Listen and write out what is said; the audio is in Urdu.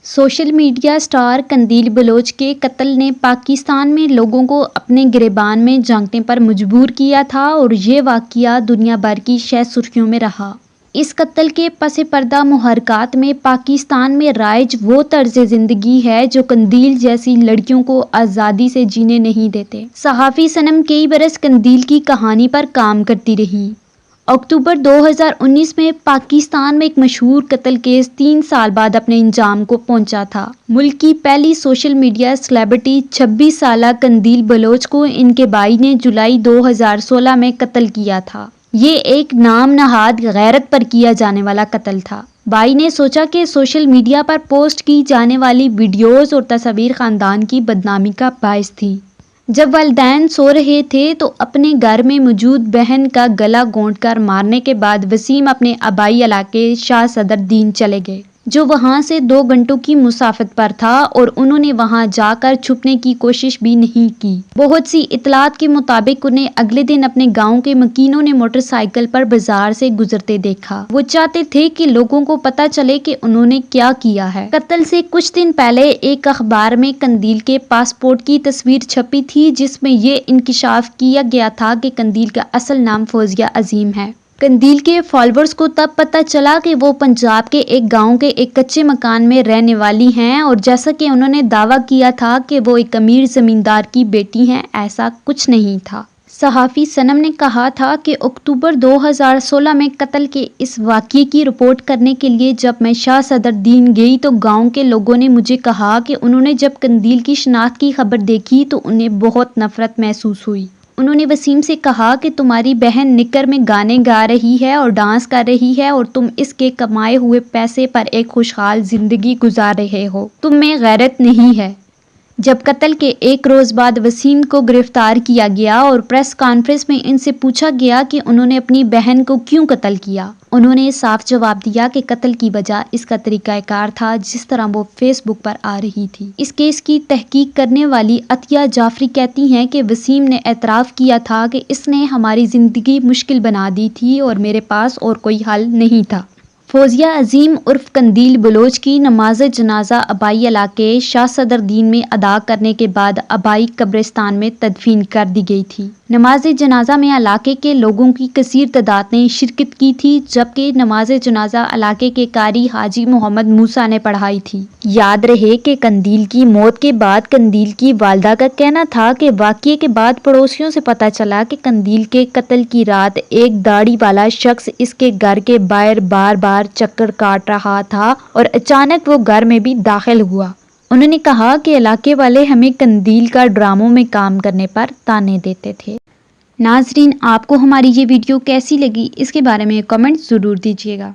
Social media star Qandeel Baloch کے قتل نے پاکستان میں لوگوں کو اپنے گریبان میں جھانکنے پر مجبور کیا تھا اور یہ واقعہ دنیا بھر کی شہ سرخیوں میں رہا۔ اس قتل کے پس پردہ محرکات میں پاکستان میں رائج وہ طرز زندگی ہے جو قندیل جیسی لڑکیوں کو آزادی سے جینے نہیں دیتے۔ صحافی صنم کئی برس قندیل کی کہانی پر کام کرتی رہی۔ اکتوبر 2019 میں پاکستان میں ایک مشہور قتل کیس 3 سال بعد اپنے انجام کو پہنچا تھا۔ ملک کی پہلی سوشل میڈیا سیلیبریٹی 26 سالہ قندیل بلوچ کو ان کے بھائی نے جولائی 2016 میں قتل کیا تھا۔ یہ ایک نام نہاد غیرت پر کیا جانے والا قتل تھا۔ بھائی نے سوچا کہ سوشل میڈیا پر پوسٹ کی جانے والی ویڈیوز اور تصاویر خاندان کی بدنامی کا باعث تھی۔ جب والدین سو رہے تھے تو اپنے گھر میں موجود بہن کا گلا گھونٹ کر مارنے کے بعد وسیم اپنے آبائی علاقے شاہ صدر دین چلے گئے، جو وہاں سے 2 گھنٹوں کی مسافت پر تھا، اور انہوں نے وہاں جا کر چھپنے کی کوشش بھی نہیں کی۔ بہت سی اطلاعات کے مطابق انہیں اگلے دن اپنے گاؤں کے مکینوں نے موٹر سائیکل پر بازار سے گزرتے دیکھا۔ وہ چاہتے تھے کہ لوگوں کو پتہ چلے کہ انہوں نے کیا کیا ہے۔ قتل سے کچھ دن پہلے ایک اخبار میں قندیل کے پاسپورٹ کی تصویر چھپی تھی، جس میں یہ انکشاف کیا گیا تھا کہ قندیل کا اصل نام فوزیہ عظیم ہے۔ قندیل کے فالوورز کو تب پتہ چلا کہ وہ پنجاب کے ایک گاؤں کے ایک کچے مکان میں رہنے والی ہیں، اور جیسا کہ انہوں نے دعویٰ کیا تھا کہ وہ ایک امیر زمیندار کی بیٹی ہیں، ایسا کچھ نہیں تھا۔ صحافی صنم نے کہا تھا کہ اکتوبر 2016 میں قتل کے اس واقعے کی رپورٹ کرنے کے لیے جب میں شاہ صدر دین گئی تو گاؤں کے لوگوں نے مجھے کہا کہ انہوں نے جب قندیل کی شناخت کی خبر دیکھی تو انہیں بہت نفرت محسوس ہوئی۔ انہوں نے وسیم سے کہا کہ تمہاری بہن نکر میں گانے گا رہی ہے اور ڈانس کر رہی ہے، اور تم اس کے کمائے ہوئے پیسے پر ایک خوشحال زندگی گزار رہے ہو، تم میں غیرت نہیں ہے۔ جب قتل کے ایک روز بعد وسیم کو گرفتار کیا گیا اور پریس کانفرنس میں ان سے پوچھا گیا کہ انہوں نے اپنی بہن کو کیوں قتل کیا، انہوں نے صاف جواب دیا کہ قتل کی وجہ اس کا طریقہ کار تھا جس طرح وہ فیس بک پر آ رہی تھی۔ اس کیس کی تحقیق کرنے والی عطیہ جعفری کہتی ہیں کہ وسیم نے اعتراف کیا تھا کہ اس نے ہماری زندگی مشکل بنا دی تھی اور میرے پاس اور کوئی حل نہیں تھا۔ فوزیہ عظیم عرف قندیل بلوچ کی نماز جنازہ آبائی علاقے شاہ صدر دین میں ادا کرنے کے بعد آبائی قبرستان میں تدفین کر دی گئی تھی۔ نماز جنازہ میں علاقے کے لوگوں کی کثیر تعداد نے شرکت کی تھی، جبکہ نماز جنازہ علاقے کے قاری حاجی محمد موسیٰ نے پڑھائی تھی۔ یاد رہے کہ قندیل کی موت کے بعد قندیل کی والدہ کا کہنا تھا کہ واقعے کے بعد پڑوسیوں سے پتہ چلا کہ قندیل کے قتل کی رات ایک داڑھی والا شخص اس کے گھر کے باہر بار بار چکر کاٹ رہا تھا اور اچانک وہ گھر میں بھی داخل ہوا۔ انہوں نے کہا کہ علاقے والے ہمیں قندیل کا ڈراموں میں کام کرنے پر طعنے دیتے تھے۔ ناظرین، آپ کو ہماری یہ ویڈیو کیسی لگی اس کے بارے میں کمنٹ ضرور دیجیے گا۔